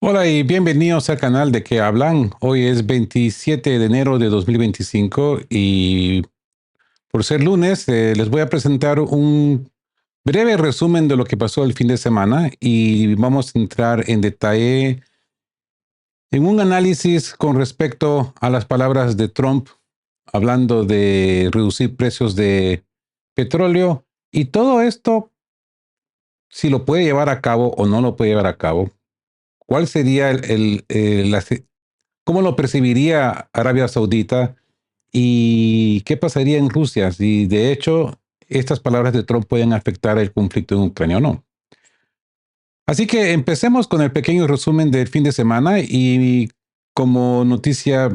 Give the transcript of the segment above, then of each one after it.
Hola y bienvenidos al canal de Que Hablan. Hoy es 27 de enero de 2025 y por ser lunes les voy a presentar un breve resumen de lo que pasó el fin de semana y vamos a entrar en detalle en un análisis con respecto a las palabras de Trump hablando de reducir precios de petróleo y todo esto, si lo puede llevar a cabo o no lo puede llevar a cabo. ¿Cuál sería cómo lo percibiría Arabia Saudita y qué pasaría en Rusia si de hecho estas palabras de Trump pueden afectar el conflicto en Ucrania o no? Así que empecemos con el pequeño resumen del fin de semana y como noticia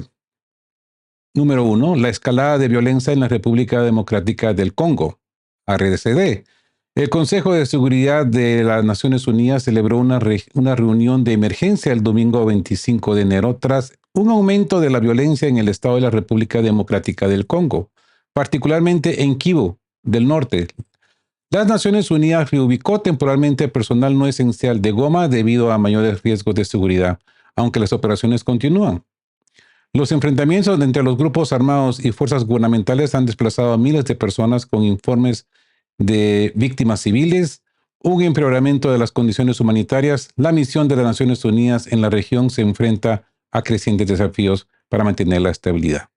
número uno, la escalada de violencia en la República Democrática del Congo, RDCD. El Consejo de Seguridad de las Naciones Unidas celebró una reunión de emergencia el domingo 25 de enero tras un aumento de la violencia en el estado de la República Democrática del Congo, particularmente en Kivu del Norte. Las Naciones Unidas reubicó temporalmente personal no esencial de Goma debido a mayores riesgos de seguridad, aunque las operaciones continúan. Los enfrentamientos entre los grupos armados y fuerzas gubernamentales han desplazado a miles de personas con informes de víctimas civiles, un empeoramiento de las condiciones humanitarias. La misión de las Naciones Unidas en la región se enfrenta a crecientes desafíos para mantener la estabilidad.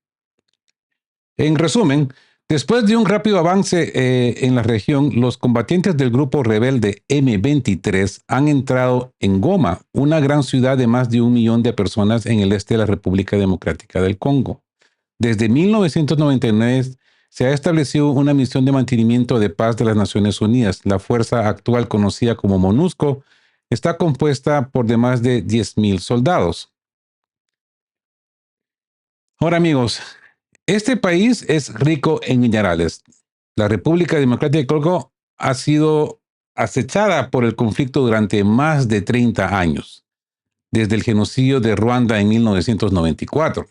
En resumen, después de un rápido avance en la región, los combatientes del grupo rebelde M23 han entrado en Goma, una gran ciudad de más de 1 millón de personas en el este de la República Democrática del Congo. Desde 1999 se ha establecido una misión de mantenimiento de paz de las Naciones Unidas. La fuerza actual, conocida como MONUSCO, está compuesta por de más de 10,000 soldados. Ahora, amigos, este país es rico en minerales. La República Democrática del Congo ha sido acechada por el conflicto durante más de 30 años, desde el genocidio de Ruanda en 1994.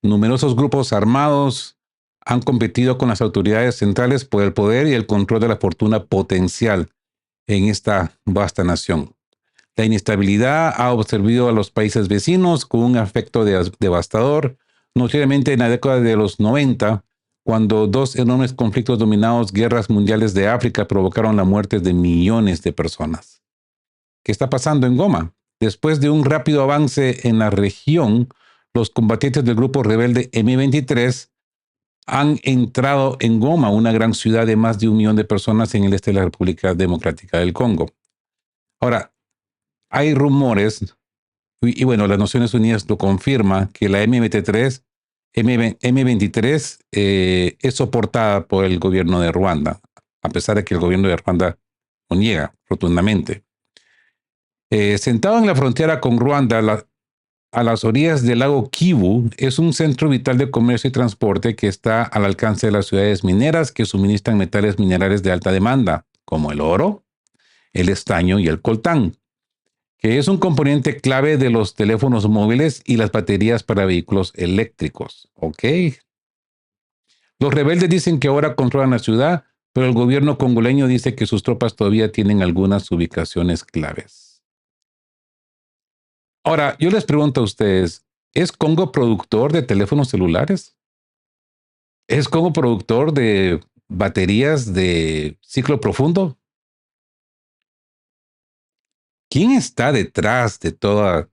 Numerosos grupos armados han competido con las autoridades centrales por el poder y el control de la fortuna potencial en esta vasta nación. La inestabilidad ha observado a los países vecinos con un efecto devastador, notoriamente en la década de los 90, cuando dos enormes conflictos dominados guerras mundiales de África provocaron la muerte de millones de personas. ¿Qué está pasando en Goma? Después de un rápido avance en la región, los combatientes del grupo rebelde M23 han entrado en Goma, una gran ciudad de más de 1 millón de personas en el este de la República Democrática del Congo. Ahora, hay rumores, y bueno, las Naciones Unidas lo confirma, que la M23 es soportada por el gobierno de Ruanda, a pesar de que el gobierno de Ruanda lo niega rotundamente. Sentado en la frontera con Ruanda, a las orillas del lago Kivu, es un centro vital de comercio y transporte que está al alcance de las ciudades mineras que suministran metales minerales de alta demanda, como el oro, el estaño y el coltán, que es un componente clave de los teléfonos móviles y las baterías para vehículos eléctricos. ¿Ok? Los rebeldes dicen que ahora controlan la ciudad, pero el gobierno congoleño dice que sus tropas todavía tienen algunas ubicaciones claves. Ahora, yo les pregunto a ustedes, ¿es Congo productor de teléfonos celulares? ¿Es Congo productor de baterías de ciclo profundo? ¿Quién está detrás de todo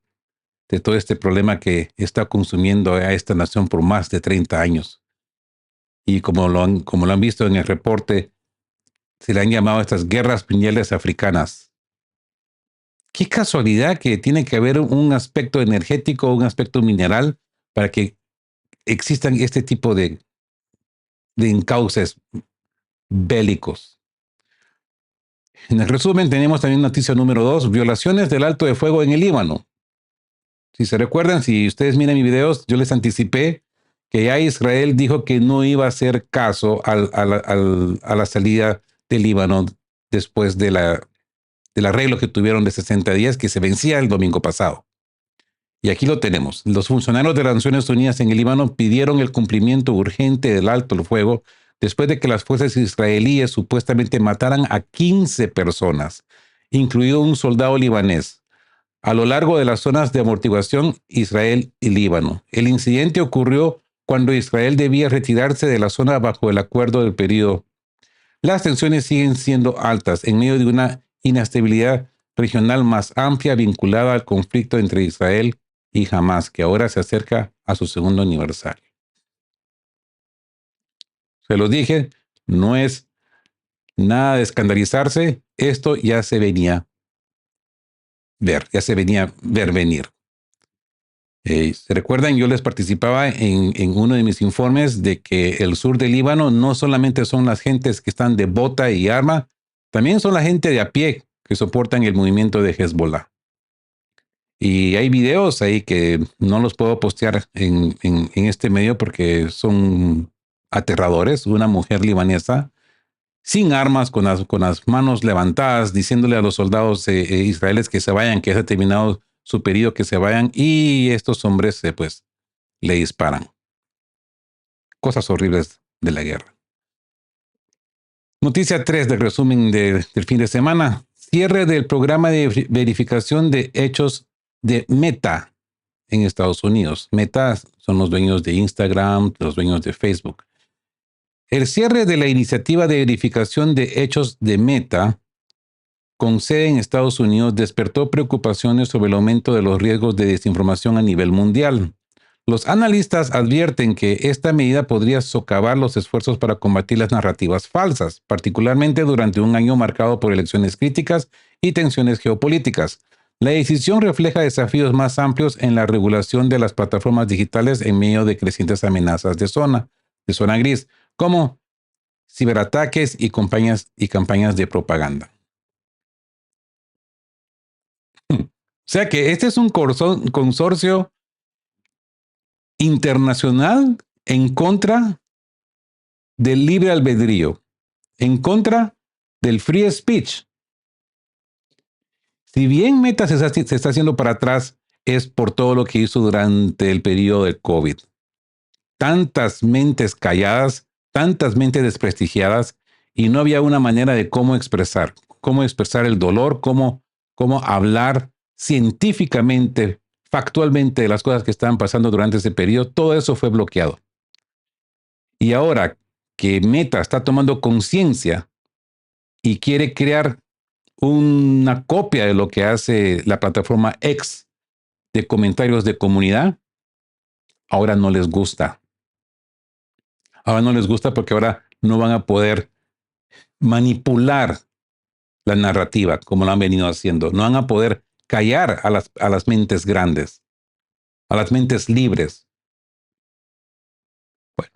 este problema que está consumiendo a esta nación por más de 30 años? Y como lo han visto en el reporte, se le han llamado estas guerras pineales africanas. Qué casualidad que tiene que haber un aspecto energético, un aspecto mineral, para que existan este tipo de encauces bélicos. En el resumen, tenemos también noticia número 2, violaciones del alto de fuego en el Líbano. Si se recuerdan, si ustedes miran mis videos, yo les anticipé que ya Israel dijo que no iba a hacer caso a la salida del Líbano después del arreglo que tuvieron de 60 días que se vencía el domingo pasado. Y aquí lo tenemos. Los funcionarios de las Naciones Unidas en el Líbano pidieron el cumplimiento urgente del alto el fuego después de que las fuerzas israelíes supuestamente mataran a 15 personas, incluido un soldado libanés, a lo largo de las zonas de amortiguación Israel y Líbano. El incidente ocurrió cuando Israel debía retirarse de la zona bajo el acuerdo del periodo. Las tensiones siguen siendo altas en medio de una inestabilidad regional más amplia vinculada al conflicto entre Israel y Hamás, que ahora se acerca a su segundo aniversario. Se los dije, no es nada de escandalizarse, esto ya se venía ver venir. ¿Se recuerdan? Yo les participaba en uno de mis informes de que el sur del Líbano no solamente son las gentes que están de bota y arma, también son la gente de a pie que soportan el movimiento de Hezbollah. Y hay videos ahí que no los puedo postear en este medio porque son aterradores. Una mujer libanesa sin armas, con las manos levantadas, diciéndole a los soldados israelíes que se vayan, que ya ha terminado su periodo, que se vayan, y estos hombres pues le disparan. Cosas horribles de la guerra. Noticia 3 del resumen del fin de semana. Cierre del programa de verificación de hechos de Meta en Estados Unidos. Meta son los dueños de Instagram, los dueños de Facebook. El cierre de la iniciativa de verificación de hechos de Meta, con sede en Estados Unidos, despertó preocupaciones sobre el aumento de los riesgos de desinformación a nivel mundial. Los analistas advierten que esta medida podría socavar los esfuerzos para combatir las narrativas falsas, particularmente durante un año marcado por elecciones críticas y tensiones geopolíticas. La decisión refleja desafíos más amplios en la regulación de las plataformas digitales en medio de crecientes amenazas de zona gris, como ciberataques y campañas de propaganda. O sea que este es un consorcio internacional en contra del libre albedrío, en contra del free speech. Si bien Meta se está haciendo para atrás, es por todo lo que hizo durante el periodo del COVID. Tantas mentes calladas, tantas mentes desprestigiadas, y no había una manera de cómo expresar el dolor, cómo hablar científicamente, factualmente de las cosas que estaban pasando durante ese periodo. Todo eso fue bloqueado. Y ahora que Meta está tomando conciencia y quiere crear una copia de lo que hace la plataforma X de comentarios de comunidad, ahora no les gusta. Ahora no les gusta porque ahora no van a poder manipular la narrativa como lo han venido haciendo. No van a poder callar a las mentes grandes, a las mentes libres. Bueno,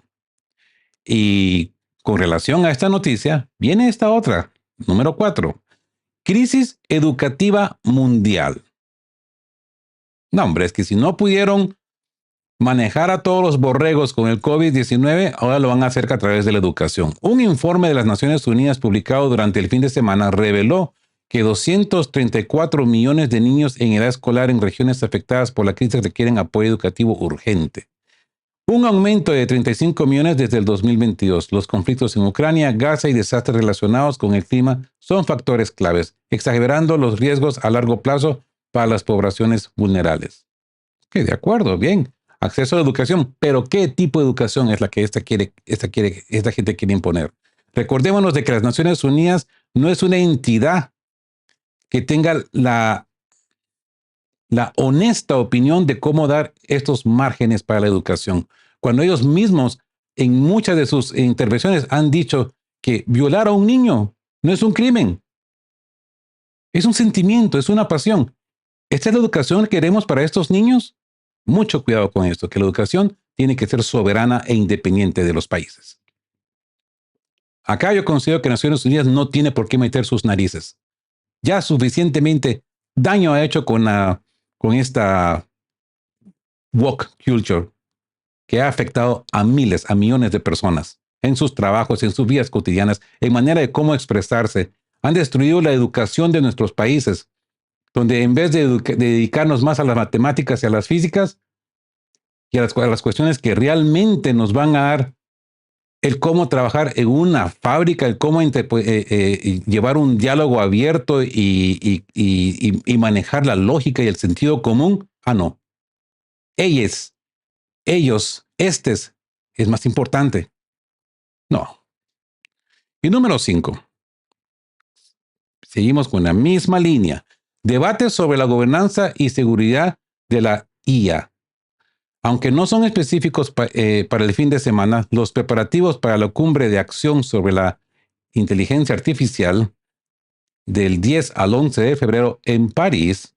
y con relación a esta noticia, viene esta otra, número 4. Crisis educativa mundial. No, hombre, es que si no pudieron manejar a todos los borregos con el COVID-19, ahora lo van a hacer a través de la educación. Un informe de las Naciones Unidas publicado durante el fin de semana reveló que 234 millones de niños en edad escolar en regiones afectadas por la crisis requieren apoyo educativo urgente. Un aumento de 35 millones desde el 2022. Los conflictos en Ucrania, Gaza y desastres relacionados con el clima son factores claves, exagerando los riesgos a largo plazo para las poblaciones vulnerables. Okay, de acuerdo, bien. Acceso a la educación, pero ¿qué tipo de educación es la que esta gente quiere imponer? Recordémonos de que las Naciones Unidas no es una entidad que tenga la honesta opinión de cómo dar estos márgenes para la educación. Cuando ellos mismos, en muchas de sus intervenciones, han dicho que violar a un niño no es un crimen. Es un sentimiento, es una pasión. ¿Esta es la educación que queremos para estos niños? Mucho cuidado con esto, que la educación tiene que ser soberana e independiente de los países. Acá yo considero que Naciones Unidas no tiene por qué meter sus narices. Ya suficientemente daño ha hecho con esta woke culture que ha afectado a miles, a millones de personas en sus trabajos, en sus vidas cotidianas, en manera de cómo expresarse. Han destruido la educación de nuestros países, donde en vez de dedicarnos más a las matemáticas y a las físicas y a las cuestiones que realmente nos van a dar el cómo trabajar en una fábrica, el cómo llevar un diálogo abierto y manejar la lógica y el sentido común. Ah, no. Ellos, es más importante. No. Y número 5. Seguimos con la misma línea. Debate sobre la gobernanza y seguridad de la IA. Aunque no son específicos para el fin de semana, los preparativos para la cumbre de acción sobre la inteligencia artificial del 10 al 11 de febrero en París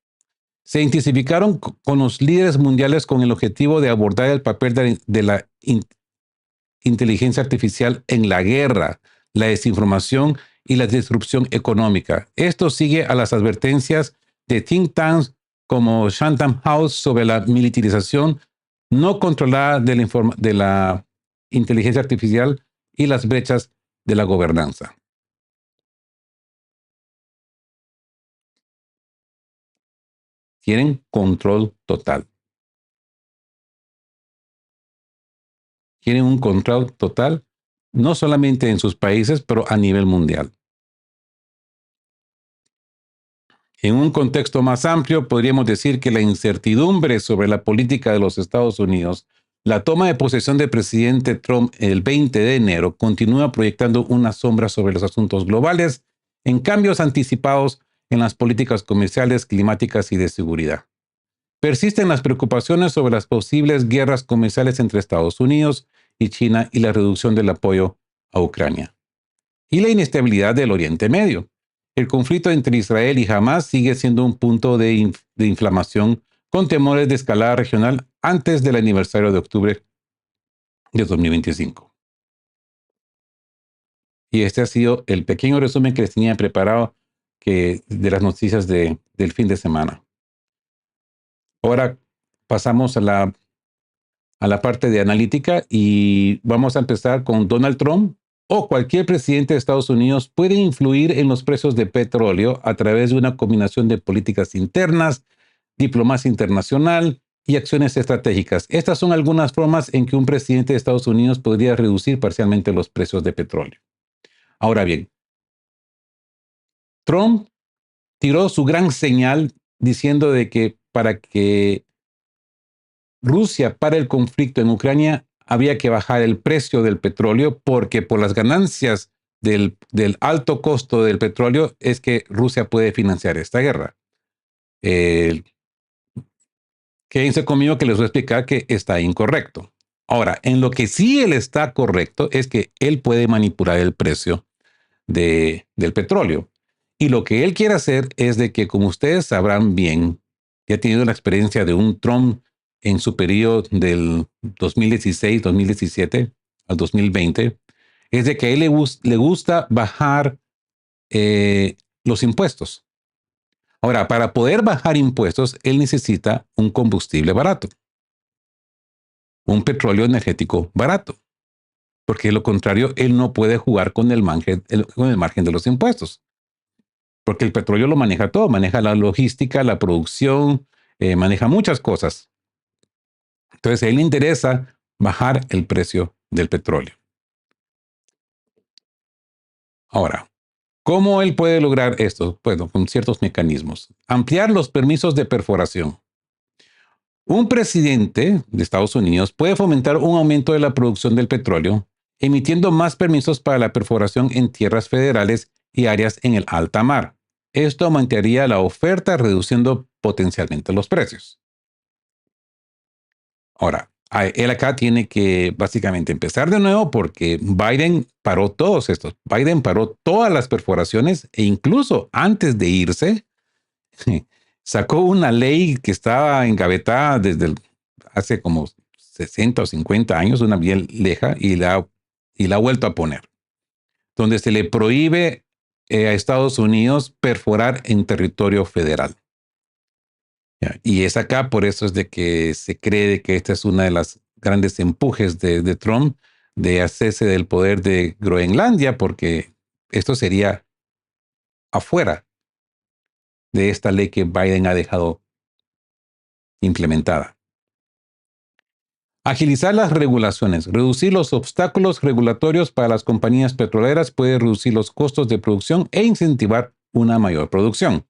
se intensificaron con los líderes mundiales con el objetivo de abordar el papel de la inteligencia artificial en la guerra, la desinformación y la disrupción económica. Esto sigue a las advertencias de think tanks como Chatham House sobre la militarización no controlada de la inteligencia artificial y las brechas de la gobernanza. Quieren control total. Quieren un control total, no solamente en sus países, pero a nivel mundial. En un contexto más amplio, podríamos decir que la incertidumbre sobre la política de los Estados Unidos, la toma de posesión del presidente Trump el 20 de enero, continúa proyectando una sombra sobre los asuntos globales en cambios anticipados en las políticas comerciales, climáticas y de seguridad. Persisten las preocupaciones sobre las posibles guerras comerciales entre Estados Unidos y China y la reducción del apoyo a Ucrania. Y la inestabilidad del Oriente Medio. El conflicto entre Israel y Hamas sigue siendo un punto de inflamación con temores de escalada regional antes del aniversario de octubre de 2025. Y este ha sido el pequeño resumen que les tenía preparado de las noticias del fin de semana. Ahora pasamos a la parte de analítica y vamos a empezar con Donald Trump o cualquier presidente de Estados Unidos puede influir en los precios de petróleo a través de una combinación de políticas internas, diplomacia internacional y acciones estratégicas. Estas son algunas formas en que un presidente de Estados Unidos podría reducir parcialmente los precios de petróleo. Ahora bien, Trump tiró su gran señal diciendo de que para que Rusia para el conflicto en Ucrania había que bajar el precio del petróleo porque por las ganancias del alto costo del petróleo es que Rusia puede financiar esta guerra. Quédense conmigo que les voy a explicar que está incorrecto. Ahora, en lo que sí él está correcto es que él puede manipular el precio del petróleo. Y lo que él quiere hacer es de que, como ustedes sabrán bien, ya ha tenido la experiencia de un Trump en su periodo del 2016, 2017 al 2020, es de que a él le gusta bajar los impuestos. Ahora, para poder bajar impuestos, él necesita un combustible barato, un petróleo energético barato, porque de lo contrario, él no puede jugar con el margen de los impuestos. Porque el petróleo lo maneja todo, maneja la logística, la producción, maneja muchas cosas. Entonces, a él le interesa bajar el precio del petróleo. Ahora, ¿cómo él puede lograr esto? Bueno, con ciertos mecanismos. Ampliar los permisos de perforación. Un presidente de Estados Unidos puede fomentar un aumento de la producción del petróleo, emitiendo más permisos para la perforación en tierras federales y áreas en el alta mar. Esto aumentaría la oferta, reduciendo potencialmente los precios. Ahora, él acá tiene que básicamente empezar de nuevo porque Biden paró todos estos. Biden paró todas las perforaciones e incluso antes de irse, sacó una ley que estaba engavetada desde hace como 60 o 50 años, una bien leja, y la ha vuelto a poner, donde se le prohíbe a Estados Unidos perforar en territorio federal. Y es acá, por eso es de que se cree que esta es una de las grandes empujes de Trump de hacerse del poder de Groenlandia, porque esto sería afuera de esta ley que Biden ha dejado implementada. Agilizar las regulaciones, reducir los obstáculos regulatorios para las compañías petroleras puede reducir los costos de producción e incentivar una mayor producción.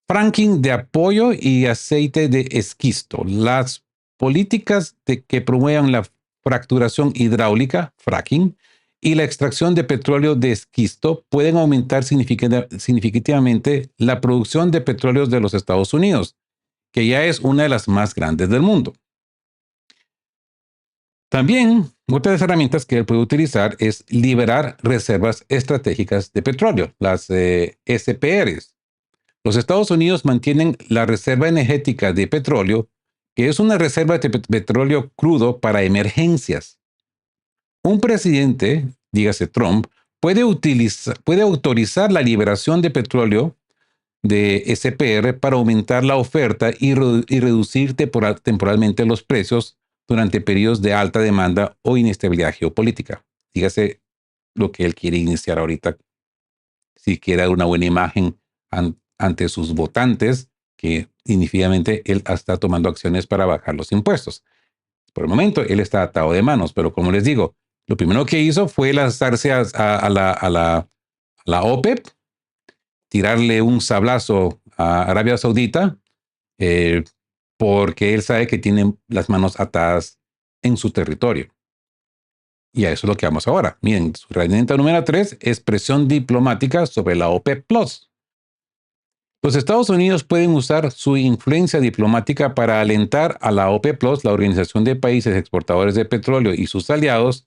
Fracking de apoyo y aceite de esquisto. Las políticas que promuevan la fracturación hidráulica, fracking, y la extracción de petróleo de esquisto pueden aumentar significativamente la producción de petróleos de los Estados Unidos, que ya es una de las más grandes del mundo. También, otra de las herramientas que él puede utilizar es liberar reservas estratégicas de petróleo, las SPRs. Los Estados Unidos mantienen la Reserva Energética de Petróleo, que es una reserva de petróleo crudo para emergencias. Un presidente, dígase Trump, puede autorizar la liberación de petróleo de SPR para aumentar la oferta y reducir temporalmente los precios durante periodos de alta demanda o inestabilidad geopolítica. Dígase lo que él quiere iniciar ahorita, si quiere dar una buena imagen ante sus votantes, que definitivamente él está tomando acciones para bajar los impuestos. Por el momento, él está atado de manos, pero como les digo, lo primero que hizo fue lanzarse a la OPEP, tirarle un sablazo a Arabia Saudita, eh, porque él sabe que tiene las manos atadas en su territorio. Y a eso es lo que vamos ahora. Miren, su herramienta número 3 es presión diplomática sobre la OPEP Plus. Los Estados Unidos pueden usar su influencia diplomática para alentar a la OPEP Plus, la Organización de Países Exportadores de Petróleo, y sus aliados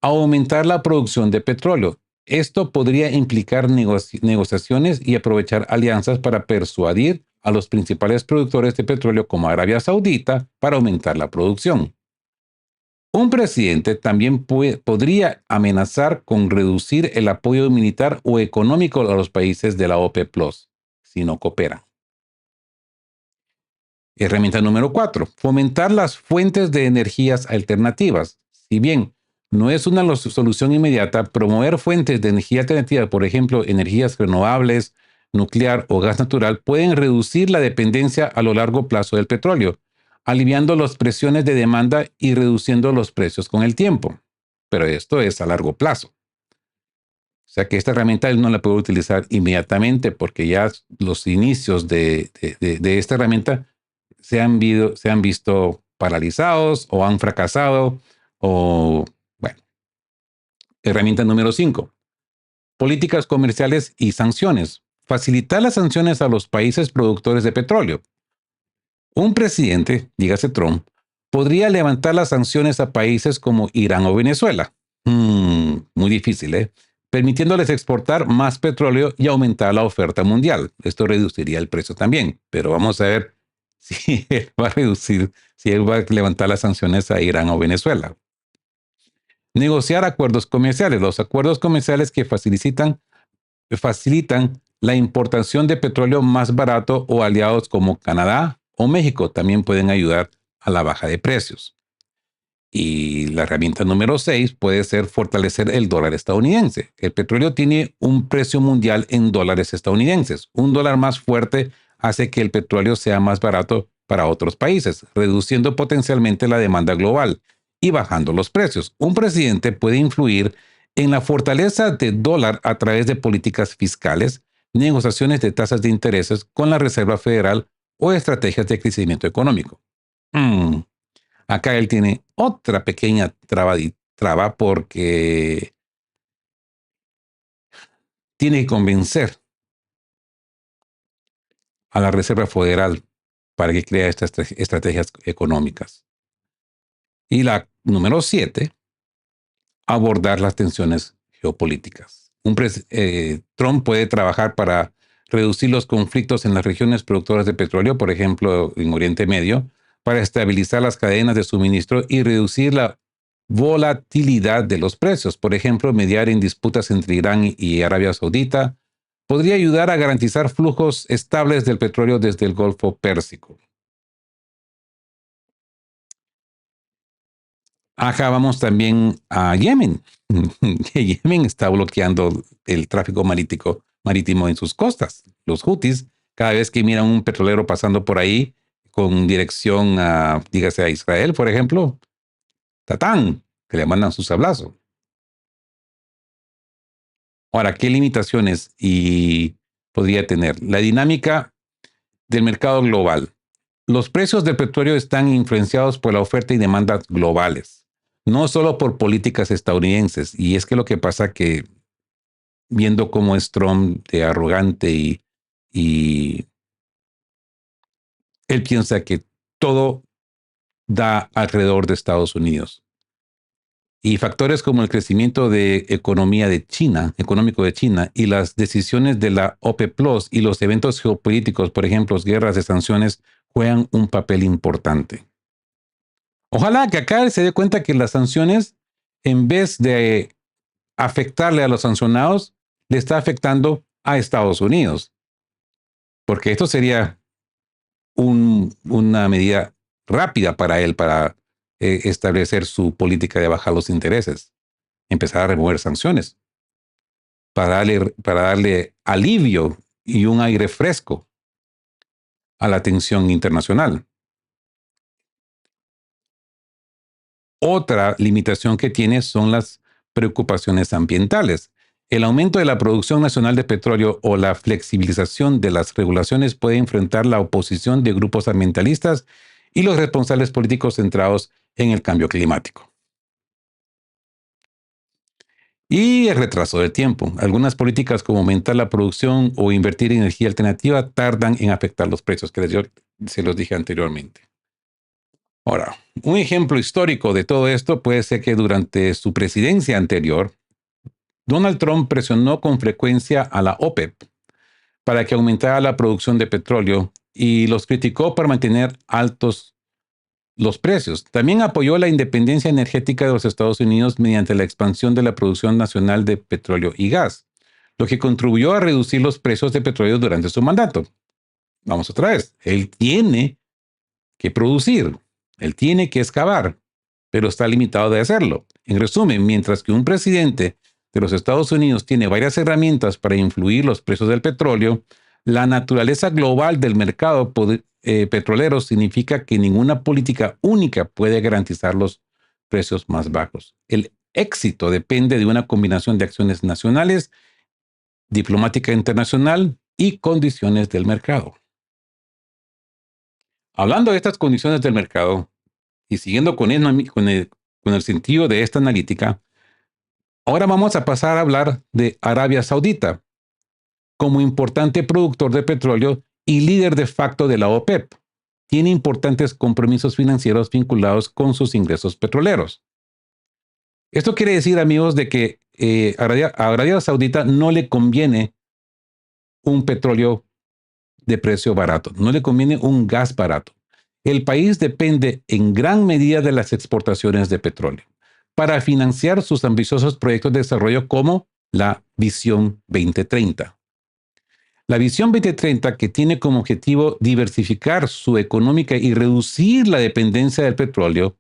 a aumentar la producción de petróleo. Esto podría implicar negociaciones y aprovechar alianzas para persuadir a los principales productores de petróleo como Arabia Saudita para aumentar la producción. Un presidente también podría amenazar con reducir el apoyo militar o económico a los países de la OPEP Plus si no cooperan. Herramienta número 4. Fomentar las fuentes de energías alternativas. Si bien no es una solución inmediata, promover fuentes de energía alternativa, por ejemplo, energías renovables, nuclear o gas natural, pueden reducir la dependencia a lo largo plazo del petróleo, aliviando las presiones de demanda y reduciendo los precios con el tiempo. Pero esto es a largo plazo. O sea que esta herramienta él no la puede utilizar inmediatamente porque ya los inicios de esta herramienta se han visto paralizados o han fracasado o, bueno. Herramienta número 5. Políticas comerciales y sanciones. Facilitar las sanciones a los países productores de petróleo. Un presidente, dígase Trump, podría levantar las sanciones a países como Irán o Venezuela. Muy difícil, ¿eh? Permitiéndoles exportar más petróleo y aumentar la oferta mundial. Esto reduciría el precio también, pero vamos a ver si él va a levantar las sanciones a Irán o Venezuela. Negociar acuerdos comerciales. Los acuerdos comerciales que facilitan la importación de petróleo más barato o aliados como Canadá o México también pueden ayudar a la baja de precios. Y la herramienta número 6 puede ser fortalecer el dólar estadounidense. El petróleo tiene un precio mundial en dólares estadounidenses. Un dólar más fuerte hace que el petróleo sea más barato para otros países, reduciendo potencialmente la demanda global y bajando los precios. Un presidente puede influir en la fortaleza del dólar a través de políticas fiscales, negociaciones de tasas de intereses con la Reserva Federal o estrategias de crecimiento económico. Acá él tiene otra pequeña traba porque tiene que convencer a la Reserva Federal para que crea estas estrategias económicas. Y la número 7, abordar las tensiones geopolíticas. Trump puede trabajar para reducir los conflictos en las regiones productoras de petróleo, por ejemplo, en Oriente Medio, para estabilizar las cadenas de suministro y reducir la volatilidad de los precios. Por ejemplo, mediar en disputas entre Irán y Arabia Saudita podría ayudar a garantizar flujos estables del petróleo desde el Golfo Pérsico. Acá vamos también a Yemen. Yemen está bloqueando el tráfico marítimo en sus costas. Los Houthis, cada vez que miran un petrolero pasando por ahí con dirección a, dígase, a Israel, por ejemplo, tatán, que le mandan su sablazo. Ahora, ¿qué limitaciones podría tener? La dinámica del mercado global. Los precios del petróleo están influenciados por la oferta y demanda globales, no solo por políticas estadounidenses. Y es que lo que pasa que viendo cómo es Trump de arrogante y él piensa que todo da alrededor de Estados Unidos. Y factores como el crecimiento de economía de China, económico de China, y las decisiones de la OPEP Plus y los eventos geopolíticos, por ejemplo, guerras de sanciones, juegan un papel importante. Ojalá que acá se dé cuenta que las sanciones, en vez de afectarle a los sancionados, le está afectando a Estados Unidos. Porque esto sería una medida rápida para él para establecer su política de bajar los intereses, empezar a remover sanciones, para darle alivio y un aire fresco a la tensión internacional. Otra limitación que tiene son las preocupaciones ambientales. El aumento de la producción nacional de petróleo o la flexibilización de las regulaciones puede enfrentar la oposición de grupos ambientalistas y los responsables políticos centrados en el cambio climático. Y el retraso del tiempo. Algunas políticas como aumentar la producción o invertir en energía alternativa tardan en afectar los precios, que yo se los dije anteriormente. Ahora, un ejemplo histórico de todo esto puede ser que durante su presidencia anterior, Donald Trump presionó con frecuencia a la OPEP para que aumentara la producción de petróleo y los criticó por mantener altos los precios. También apoyó la independencia energética de los Estados Unidos mediante la expansión de la producción nacional de petróleo y gas, lo que contribuyó a reducir los precios de petróleo durante su mandato. Vamos otra vez. Él tiene que producir, él tiene que excavar, pero está limitado de hacerlo. En resumen, mientras que un presidente de los Estados Unidos tiene varias herramientas para influir los precios del petróleo, la naturaleza global del mercado petrolero significa que ninguna política única puede garantizar los precios más bajos. El éxito depende de una combinación de acciones nacionales, diplomática internacional y condiciones del mercado. Hablando de estas condiciones del mercado y siguiendo con el sentido de esta analítica, ahora vamos a pasar a hablar de Arabia Saudita como importante productor de petróleo y líder de facto de la OPEP. Tiene importantes compromisos financieros vinculados con sus ingresos petroleros. Esto quiere decir, amigos, de que a Arabia Saudita no le conviene un petróleo de precio barato, no le conviene un gas barato. El país depende en gran medida de las exportaciones de petróleo para financiar sus ambiciosos proyectos de desarrollo como la Visión 2030. La Visión 2030, que tiene como objetivo diversificar su económica y reducir la dependencia del petróleo,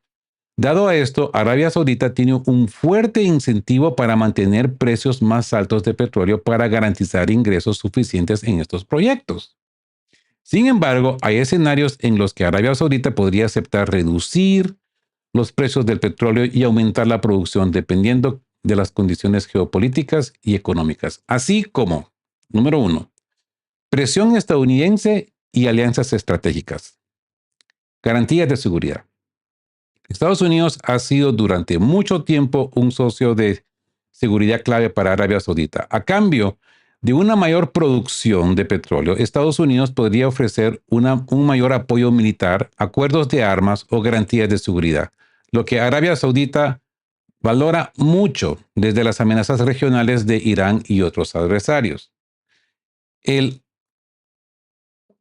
dado a esto, Arabia Saudita tiene un fuerte incentivo para mantener precios más altos de petróleo para garantizar ingresos suficientes en estos proyectos. Sin embargo, hay escenarios en los que Arabia Saudita podría aceptar reducir los precios del petróleo y aumentar la producción dependiendo de las condiciones geopolíticas y económicas, así como, número 1, presión estadounidense y alianzas estratégicas. Garantías de seguridad. Estados Unidos ha sido durante mucho tiempo un socio de seguridad clave para Arabia Saudita. A cambio de una mayor producción de petróleo, Estados Unidos podría ofrecer un mayor apoyo militar, acuerdos de armas o garantías de seguridad, lo que Arabia Saudita valora mucho desde las amenazas regionales de Irán y otros adversarios. El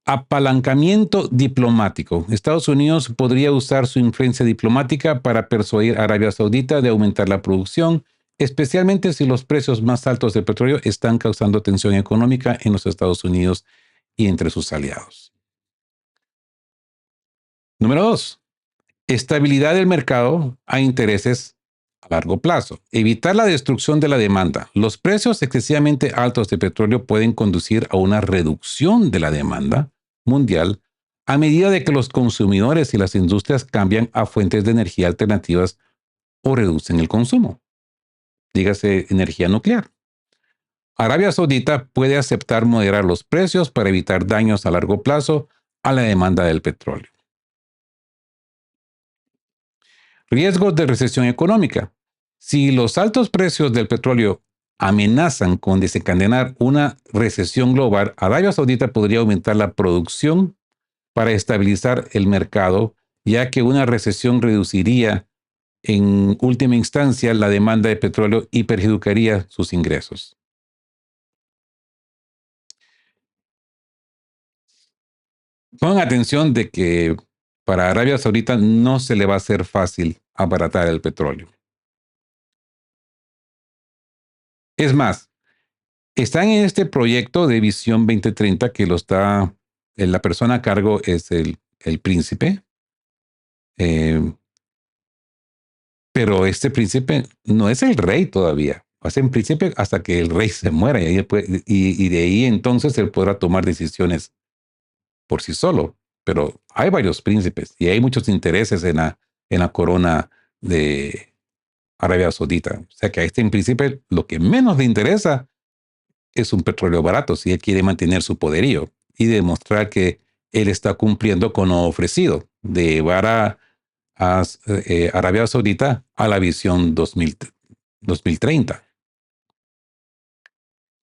apalancamiento diplomático. Estados Unidos podría usar su influencia diplomática para persuadir a Arabia Saudita de aumentar la producción, especialmente si los precios más altos del petróleo están causando tensión económica en los Estados Unidos y entre sus aliados. Número 2. Estabilidad del mercado a intereses a largo plazo. Evitar la destrucción de la demanda. Los precios excesivamente altos de petróleo pueden conducir a una reducción de la demanda mundial, a medida de que los consumidores y las industrias cambian a fuentes de energía alternativas o reducen el consumo, dígase energía nuclear. Arabia Saudita puede aceptar moderar los precios para evitar daños a largo plazo a la demanda del petróleo. Riesgos de recesión económica. Si los altos precios del petróleo amenazan con desencadenar una recesión global, Arabia Saudita podría aumentar la producción para estabilizar el mercado, ya que una recesión reduciría en última instancia la demanda de petróleo y perjudicaría sus ingresos. Pongan atención de que para Arabia Saudita no se le va a hacer fácil abaratar el petróleo. Es más, están en este proyecto de Visión 2030 que lo está, la persona a cargo es el príncipe, eh, pero este príncipe no es el rey todavía. Va a ser un príncipe hasta que el rey se muera y de ahí entonces él podrá tomar decisiones por sí solo. Pero hay varios príncipes y hay muchos intereses en la corona de Arabia Saudita. O sea que a este príncipe lo que menos le interesa es un petróleo barato si él quiere mantener su poderío y demostrar que él está cumpliendo con lo ofrecido de llevar a Arabia Saudita a la visión 2030.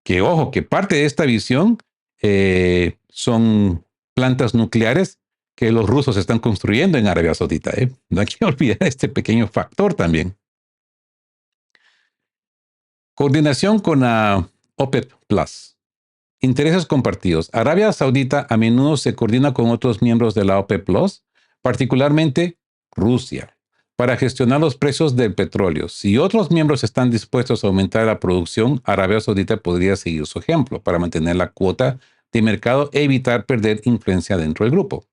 Que ojo, que parte de esta visión son plantas nucleares que los rusos están construyendo en Arabia Saudita. No hay que olvidar este pequeño factor también. Coordinación con la OPEP Plus. Intereses compartidos. Arabia Saudita a menudo se coordina con otros miembros de la OPEP Plus, particularmente Rusia, para gestionar los precios del petróleo. Si otros miembros están dispuestos a aumentar la producción, Arabia Saudita podría seguir su ejemplo para mantener la cuota de mercado e evitar perder influencia dentro del grupo.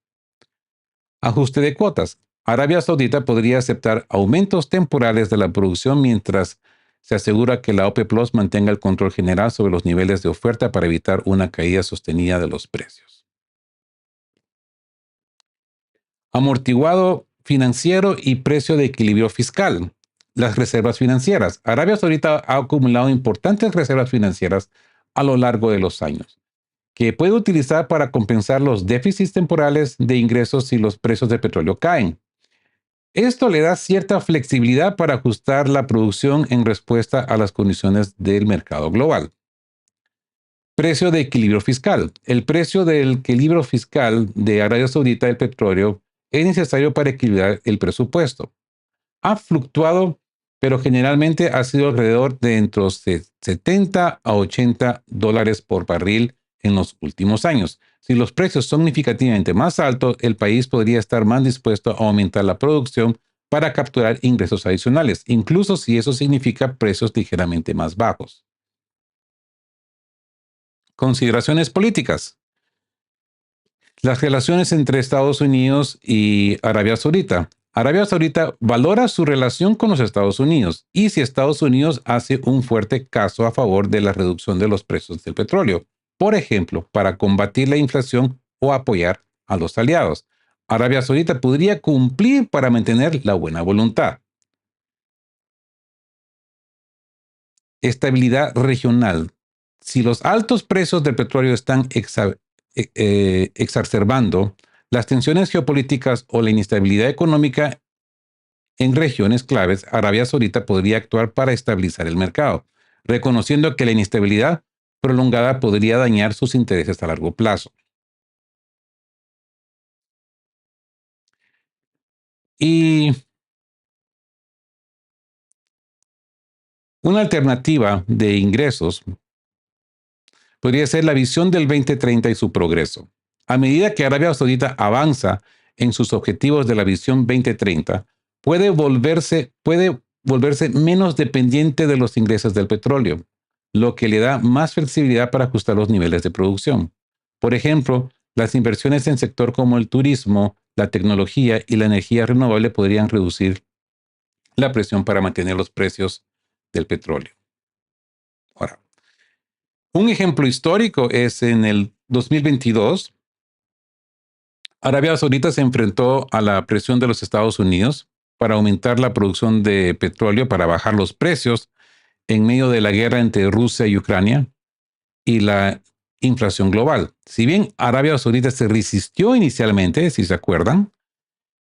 Ajuste de cuotas. Arabia Saudita podría aceptar aumentos temporales de la producción mientras se asegura que la OPEP Plus mantenga el control general sobre los niveles de oferta para evitar una caída sostenida de los precios. Amortiguado financiero y precio de equilibrio fiscal. Las reservas financieras. Arabia Saudita ha acumulado importantes reservas financieras a lo largo de los años, que puede utilizar para compensar los déficits temporales de ingresos si los precios de petróleo caen. Esto le da cierta flexibilidad para ajustar la producción en respuesta a las condiciones del mercado global. Precio de equilibrio fiscal. El precio del equilibrio fiscal de Arabia Saudita del petróleo es necesario para equilibrar el presupuesto. Ha fluctuado, pero generalmente ha sido alrededor de entre 70 a $80 por barril en los últimos años. Si los precios son significativamente más altos, el país podría estar más dispuesto a aumentar la producción para capturar ingresos adicionales, incluso si eso significa precios ligeramente más bajos. Consideraciones políticas. Las relaciones entre Estados Unidos y Arabia Saudita. Arabia Saudita valora su relación con los Estados Unidos y si Estados Unidos hace un fuerte caso a favor de la reducción de los precios del petróleo, por ejemplo, para combatir la inflación o apoyar a los aliados. Arabia Saudita podría cumplir para mantener la buena voluntad. Estabilidad regional. Si los altos precios del petróleo están exacerbando las tensiones geopolíticas o la inestabilidad económica en regiones claves, Arabia Saudita podría actuar para estabilizar el mercado, reconociendo que la inestabilidad prolongada podría dañar sus intereses a largo plazo. Y una alternativa de ingresos podría ser la visión del 2030 y su progreso. A medida que Arabia Saudita avanza en sus objetivos de la visión 2030, puede volverse menos dependiente de los ingresos del petróleo, lo que le da más flexibilidad para ajustar los niveles de producción. Por ejemplo, las inversiones en sector como el turismo, la tecnología y la energía renovable podrían reducir la presión para mantener los precios del petróleo. Ahora, un ejemplo histórico es en el 2022, Arabia Saudita se enfrentó a la presión de los Estados Unidos para aumentar la producción de petróleo, para bajar los precios en medio de la guerra entre Rusia y Ucrania y la inflación global. Si bien Arabia Saudita se resistió inicialmente, si se acuerdan,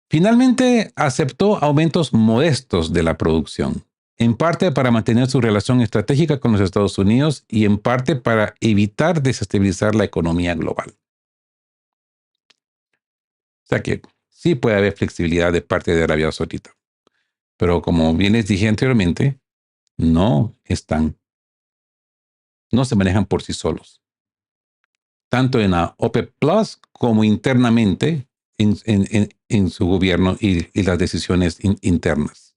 finalmente aceptó aumentos modestos de la producción, en parte para mantener su relación estratégica con los Estados Unidos y en parte para evitar desestabilizar la economía global. O sea que sí puede haber flexibilidad de parte de Arabia Saudita, pero como bien les dije anteriormente, no se manejan por sí solos, tanto en la OPEP Plus como internamente en su gobierno y las decisiones internas.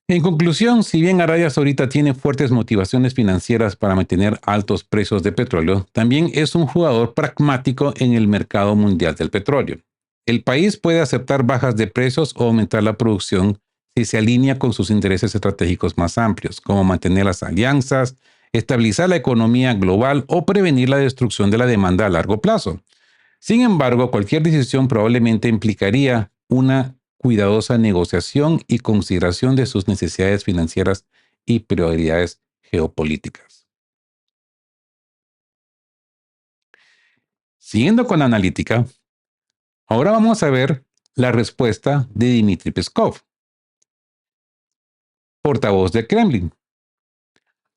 En conclusión, si bien Arabia Saudita tiene fuertes motivaciones financieras para mantener altos precios de petróleo, también es un jugador pragmático en el mercado mundial del petróleo. El país puede aceptar bajas de precios o aumentar la producción si se alinea con sus intereses estratégicos más amplios, como mantener las alianzas, estabilizar la economía global o prevenir la destrucción de la demanda a largo plazo. Sin embargo, cualquier decisión probablemente implicaría una cuidadosa negociación y consideración de sus necesidades financieras y prioridades geopolíticas. Siguiendo con la analítica, ahora vamos a ver la respuesta de Dmitry Peskov, portavoz del Kremlin.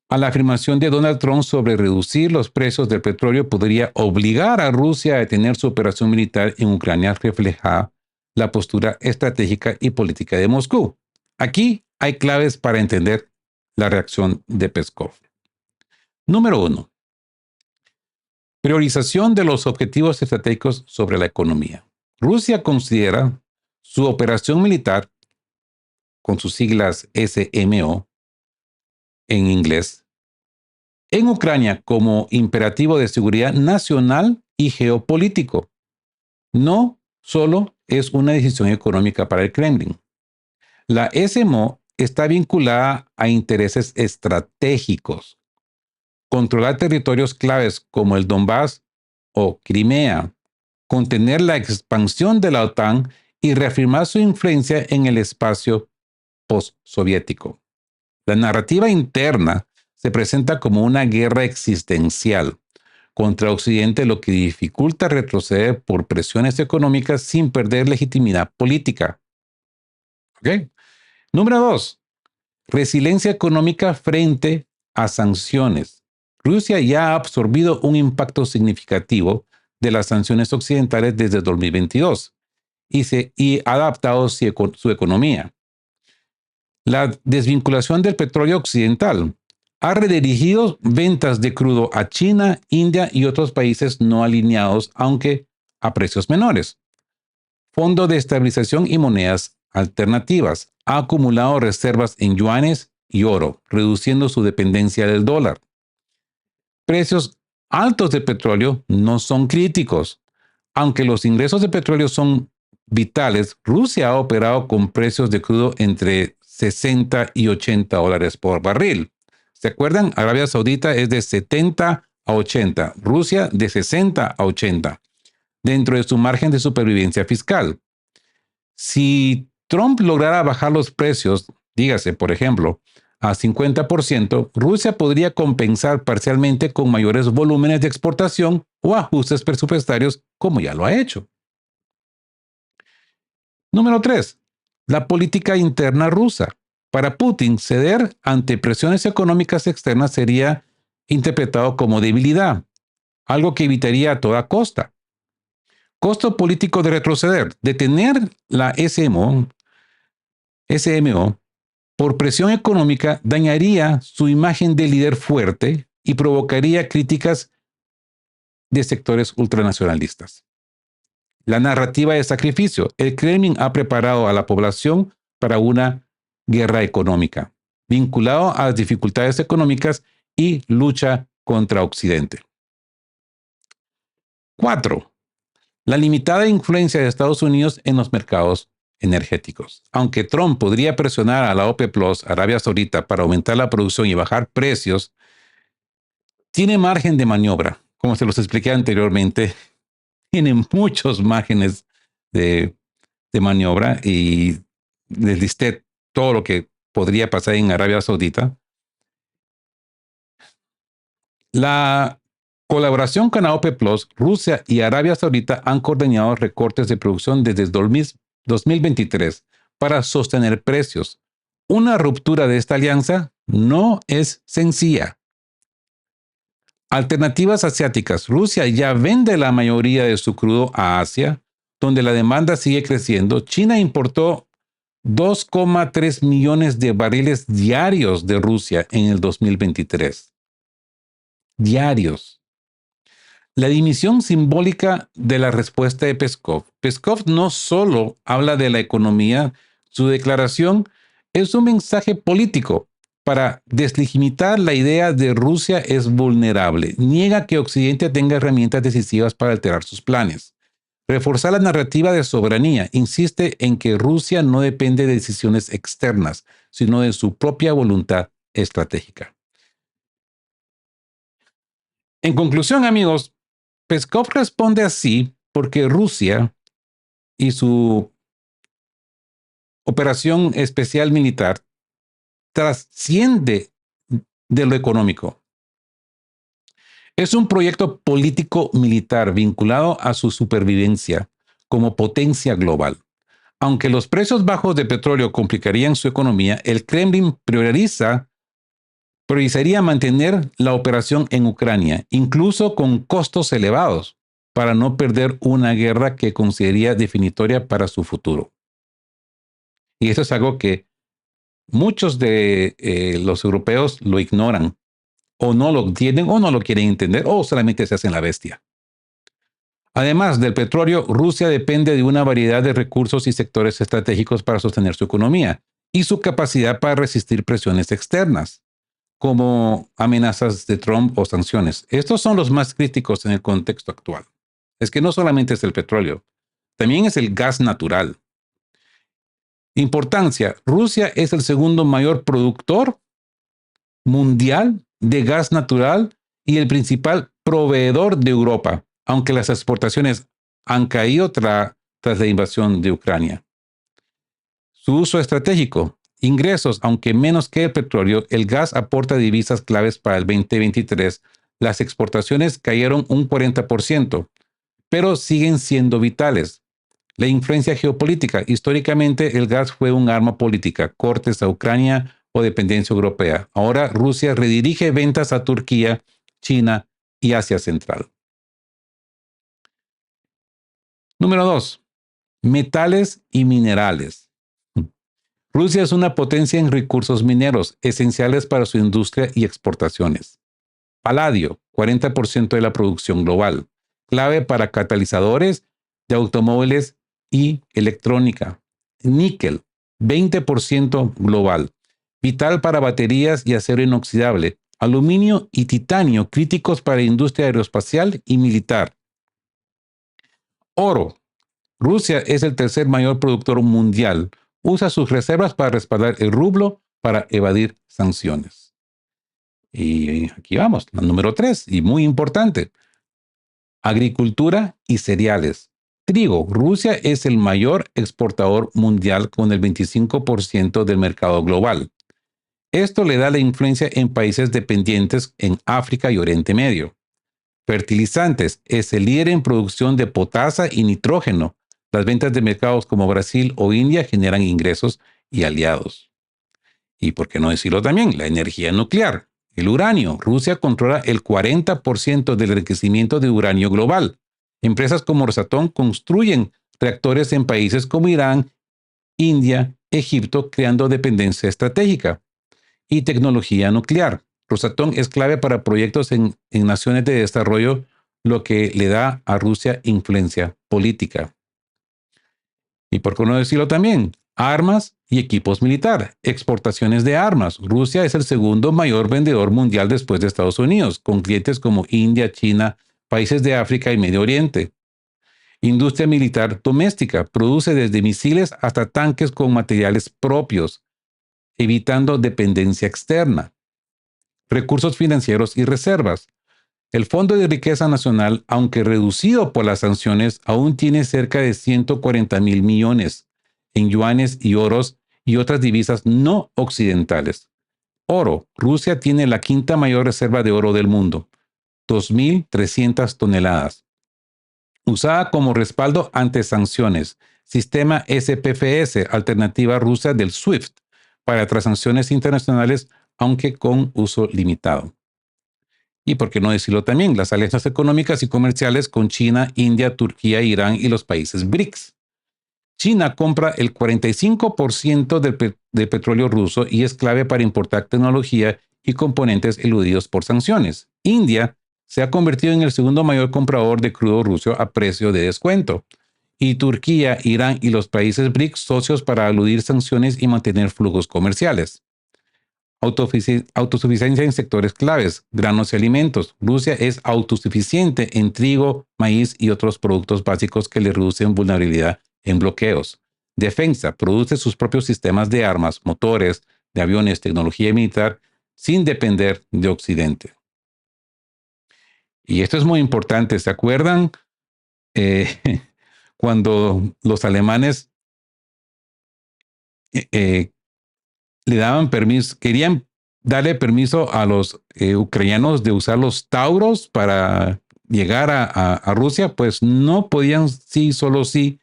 A la afirmación de Donald Trump sobre reducir los precios del petróleo podría obligar a Rusia a detener su operación militar en Ucrania, refleja la postura estratégica y política de Moscú. Aquí hay claves para entender la reacción de Peskov. Número 1. Priorización de los objetivos estratégicos sobre la economía. Rusia considera su operación militar, con sus siglas SMO en inglés, en Ucrania como imperativo de seguridad nacional y geopolítico. No solo es una decisión económica para el Kremlin. La SMO está vinculada a intereses estratégicos. Controlar territorios claves como el Donbass o Crimea, contener la expansión de la OTAN y reafirmar su influencia en el espacio postsoviético. La narrativa interna se presenta como una guerra existencial contra Occidente, lo que dificulta retroceder por presiones económicas sin perder legitimidad política. ¿Okay? Número 2. Resiliencia económica frente a sanciones. Rusia ya ha absorbido un impacto significativo de las sanciones occidentales desde 2022 y ha adaptado su economía. La desvinculación del petróleo occidental ha redirigido ventas de crudo a China, India y otros países no alineados, aunque a precios menores. Fondo de Estabilización y Monedas Alternativas ha acumulado reservas en yuanes y oro, reduciendo su dependencia del dólar. Precios altos de petróleo no son críticos. Aunque los ingresos de petróleo son vitales, Rusia ha operado con precios de crudo entre 60 y 80 dólares por barril. ¿Se acuerdan? Arabia Saudita es de 70 a 80, Rusia de 60 a 80, dentro de su margen de supervivencia fiscal. Si Trump lograra bajar los precios, dígase, por ejemplo, a 50%, Rusia podría compensar parcialmente con mayores volúmenes de exportación o ajustes presupuestarios, como ya lo ha hecho. Número 3. La política interna rusa. Para Putin, ceder ante presiones económicas externas sería interpretado como debilidad, algo que evitaría a toda costa. Costo político de retroceder. Detener la SMO por presión económica dañaría su imagen de líder fuerte y provocaría críticas de sectores ultranacionalistas. La narrativa de sacrificio. El Kremlin ha preparado a la población para una guerra económica, vinculado a las dificultades económicas y lucha contra Occidente. 4. La limitada influencia de Estados Unidos en los mercados energéticos. Aunque Trump podría presionar a la OPEP Plus, Arabia Saudita, para aumentar la producción y bajar precios, tiene margen de maniobra, como se los expliqué anteriormente, tiene muchos márgenes de, de maniobra y les listé todo lo que podría pasar en Arabia Saudita. La colaboración con la OPEP Plus, Rusia y Arabia Saudita han coordinado recortes de producción desde 2023 para sostener precios. Una ruptura de esta alianza no es sencilla. Alternativas asiáticas. Rusia ya vende la mayoría de su crudo a Asia, donde la demanda sigue creciendo. China importó 2,3 millones de barriles diarios de Rusia en el 2023. Diarios. La dimisión simbólica de la respuesta de Peskov. Peskov no solo habla de la economía, su declaración es un mensaje político para deslegitimar la idea de Rusia es vulnerable. Niega que Occidente tenga herramientas decisivas para alterar sus planes. Reforzar la narrativa de soberanía. Insiste en que Rusia no depende de decisiones externas, sino de su propia voluntad estratégica. En conclusión, amigos, Peskov responde así porque Rusia y su operación especial militar trasciende de lo económico. Es un proyecto político-militar vinculado a su supervivencia como potencia global. Aunque los precios bajos de petróleo complicarían su economía, el Kremlin priorizaría mantener la operación en Ucrania, incluso con costos elevados, para no perder una guerra que consideraría definitoria para su futuro. Y eso es algo que muchos de los europeos lo ignoran, o no lo entienden, o no lo quieren entender, o solamente se hacen la bestia. Además del petróleo, Rusia depende de una variedad de recursos y sectores estratégicos para sostener su economía y su capacidad para resistir presiones externas, como amenazas de Trump o sanciones. Estos son los más críticos en el contexto actual. Es que no solamente es el petróleo, también es el gas natural. Importancia: Rusia es el segundo mayor productor mundial de gas natural y el principal proveedor de Europa, aunque las exportaciones han caído tras la invasión de Ucrania. Su uso estratégico. Ingresos, aunque menos que el petróleo, el gas aporta divisas claves para el 2023. Las exportaciones cayeron un 40%, pero siguen siendo vitales. La influencia geopolítica. Históricamente, el gas fue un arma política, cortes a Ucrania o dependencia europea. Ahora Rusia redirige ventas a Turquía, China y Asia Central. Número 2. Metales y minerales. Rusia es una potencia en recursos mineros, esenciales para su industria y exportaciones. Paladio, 40% de la producción global, clave para catalizadores de automóviles y electrónica. Níquel, 20% global, vital para baterías y acero inoxidable. Aluminio y titanio, críticos para la industria aeroespacial y militar. Oro. Rusia es el tercer mayor productor mundial. Usa sus reservas para respaldar el rublo para evadir sanciones. Y aquí vamos, la número 3, y muy importante. Agricultura y cereales. Trigo. Rusia es el mayor exportador mundial con el 25% del mercado global. Esto le da la influencia en países dependientes en África y Oriente Medio. Fertilizantes. Es el líder en producción de potasa y nitrógeno. Las ventas de mercados como Brasil o India generan ingresos y aliados. Y por qué no decirlo también, la energía nuclear. El uranio. Rusia controla el 40% del enriquecimiento de uranio global. Empresas como Rosatom construyen reactores en países como Irán, India, Egipto, creando dependencia estratégica. Y tecnología nuclear. Rosatom es clave para proyectos en naciones de desarrollo, lo que le da a Rusia influencia política. Y por qué no decirlo también, armas y equipos militar, exportaciones de armas. Rusia es el segundo mayor vendedor mundial después de Estados Unidos, con clientes como India, China, países de África y Medio Oriente. Industria militar doméstica, produce desde misiles hasta tanques con materiales propios, evitando dependencia externa. Recursos financieros y reservas. El Fondo de Riqueza Nacional, aunque reducido por las sanciones, aún tiene cerca de 140 mil millones en yuanes y oros y otras divisas no occidentales. Oro. Rusia tiene la quinta mayor reserva de oro del mundo, 2.300 toneladas, usada como respaldo ante sanciones. Sistema SPFS, alternativa rusa del SWIFT, para transacciones internacionales, aunque con uso limitado. Y por qué no decirlo también, las alianzas económicas y comerciales con China, India, Turquía, Irán y los países BRICS. China compra el 45% del petróleo ruso y es clave para importar tecnología y componentes eludidos por sanciones. India se ha convertido en el segundo mayor comprador de crudo ruso a precio de descuento. Y Turquía, Irán y los países BRICS socios para eludir sanciones y mantener flujos comerciales. Autosuficiencia en sectores claves, granos y alimentos. Rusia es autosuficiente en trigo, maíz y otros productos básicos que le reducen vulnerabilidad en bloqueos. Defensa, produce sus propios sistemas de armas, motores, de aviones, tecnología militar, sin depender de Occidente. Y esto es muy importante. ¿Se acuerdan eh, cuando los alemanes eh, le daban permiso, querían darle permiso a los ucranianos de usar los Tauros para llegar a Rusia? Pues no podían, sí, solo sí,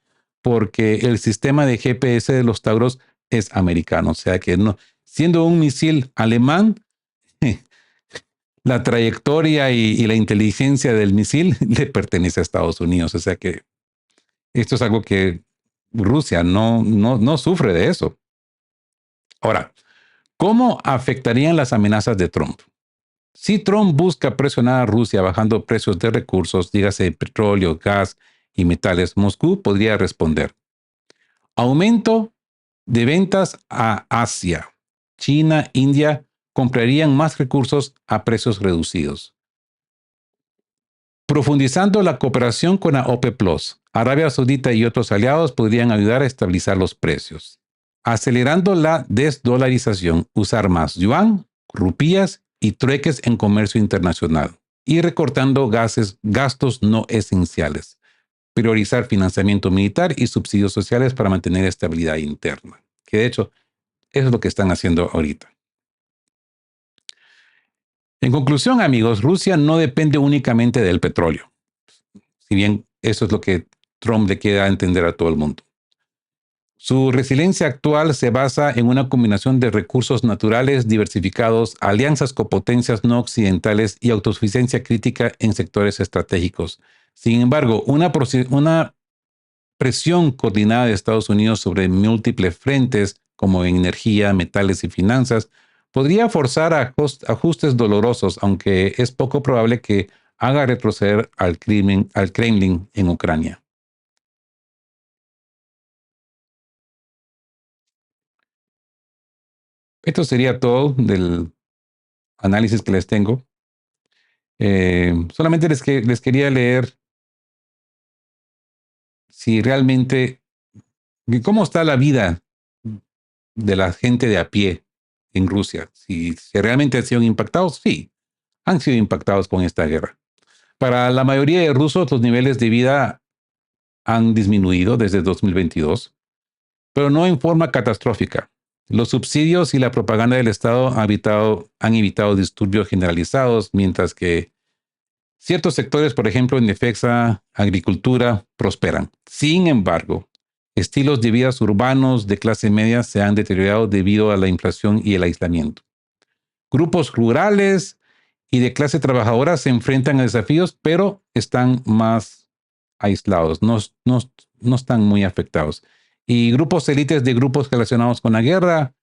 porque el sistema de GPS de los Tauros es americano. O sea que no, siendo un misil alemán, la trayectoria y la inteligencia del misil le pertenece a Estados Unidos. O sea que esto es algo que Rusia no sufre de eso. Ahora, ¿cómo afectarían las amenazas de Trump? Si Trump busca presionar a Rusia bajando precios de recursos, dígase petróleo, gas y metales, Moscú podría responder. Aumento de ventas a Asia. China, India comprarían más recursos a precios reducidos. Profundizando la cooperación con la OPEP+, Arabia Saudita y otros aliados podrían ayudar a estabilizar los precios. Acelerando la desdolarización, usar más yuan, rupías y trueques en comercio internacional. Y recortando gastos no esenciales. Priorizar financiamiento militar y subsidios sociales para mantener estabilidad interna. Que de hecho, eso es lo que están haciendo ahorita. En conclusión, amigos, Rusia no depende únicamente del petróleo. Si bien eso es lo que Trump le quiere entender a todo el mundo. Su resiliencia actual se basa en una combinación de recursos naturales diversificados, alianzas con potencias no occidentales y autosuficiencia crítica en sectores estratégicos. Sin embargo, una presión coordinada de Estados Unidos sobre múltiples frentes, como en energía, metales y finanzas, podría forzar ajustes dolorosos, aunque es poco probable que haga retroceder al Kremlin en Ucrania. Esto sería todo del análisis que les tengo. Solamente les quería leer si realmente, cómo está la vida de la gente de a pie en Rusia. Si realmente han sido impactados, sí, han sido impactados con esta guerra. Para la mayoría de rusos, los niveles de vida han disminuido desde 2022, pero no en forma catastrófica. Los subsidios y la propaganda del Estado han evitado disturbios generalizados, mientras que ciertos sectores, por ejemplo, en defensa, agricultura, prosperan. Sin embargo, estilos de vida urbanos de clase media se han deteriorado debido a la inflación y el aislamiento. Grupos rurales y de clase trabajadora se enfrentan a desafíos, pero están más aislados, no están muy afectados. Y grupos élites de grupos relacionados con la guerra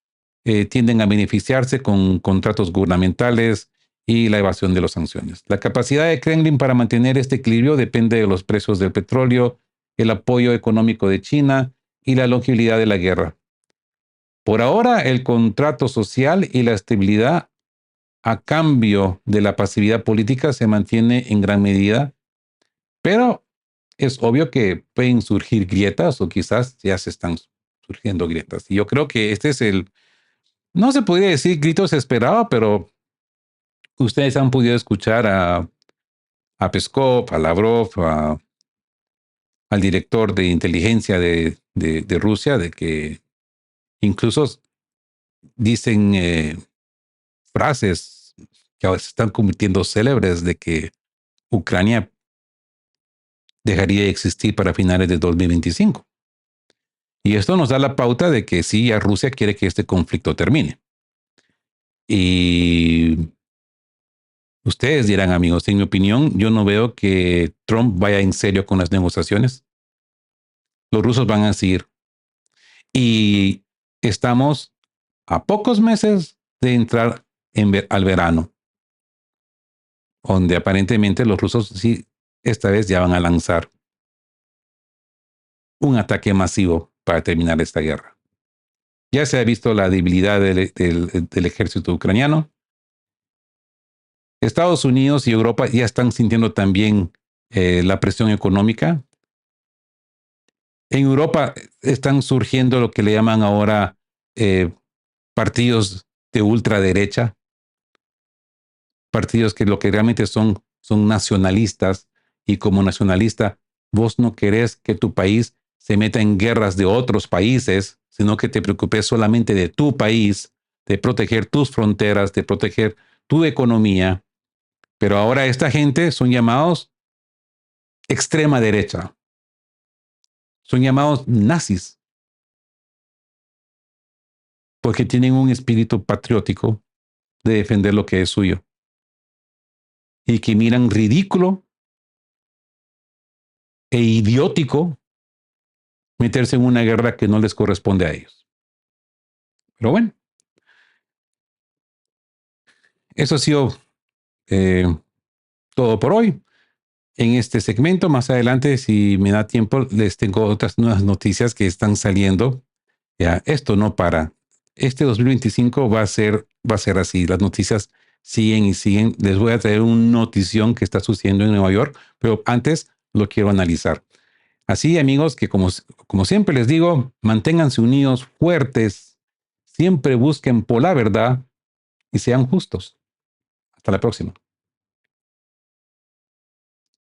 tienden a beneficiarse con contratos gubernamentales y la evasión de las sanciones. La capacidad de Kremlin para mantener este equilibrio depende de los precios del petróleo, el apoyo económico de China y la longevidad de la guerra. Por ahora, el contrato social y la estabilidad a cambio de la pasividad política se mantiene en gran medida, pero es obvio que pueden surgir grietas o quizás ya se están surgiendo grietas. Y yo creo que este es no se podría decir grito se esperaba, pero ustedes han podido escuchar a a Peskov, a Lavrov, al director de inteligencia de Rusia, de que incluso dicen frases que ahora se están convirtiendo célebres de que Ucrania dejaría de existir para finales de 2025. Y esto nos da la pauta de que sí, ya Rusia quiere que este conflicto termine. Y ustedes dirán, amigos, en mi opinión, yo no veo que Trump vaya en serio con las negociaciones. Los rusos van a seguir. Y estamos a pocos meses de entrar al verano, donde aparentemente los rusos sí, esta vez ya van a lanzar un ataque masivo para terminar esta guerra. Ya se ha visto la debilidad del ejército ucraniano. Estados Unidos y Europa ya están sintiendo también la presión económica. En Europa están surgiendo lo que le llaman ahora partidos de ultraderecha, partidos que lo que realmente son nacionalistas, y como nacionalista vos no querés que tu país se meta en guerras de otros países, sino que te preocupes solamente de tu país, de proteger tus fronteras, de proteger tu economía. Pero ahora esta gente son llamados extrema derecha, son llamados nazis, porque tienen un espíritu patriótico de defender lo que es suyo y que miran ridículo e idiótico meterse en una guerra que no les corresponde a ellos. Pero bueno, eso ha sido todo por hoy. En este segmento, más adelante, si me da tiempo, les tengo otras nuevas noticias que están saliendo. Ya, esto no para. Este 2025 va a ser así. Las noticias siguen y siguen. Les voy a traer una notición que está sucediendo en Nueva York, pero antes lo quiero analizar. Así, amigos, que como siempre les digo, manténganse unidos, fuertes, siempre busquen por la verdad y sean justos. Hasta la próxima.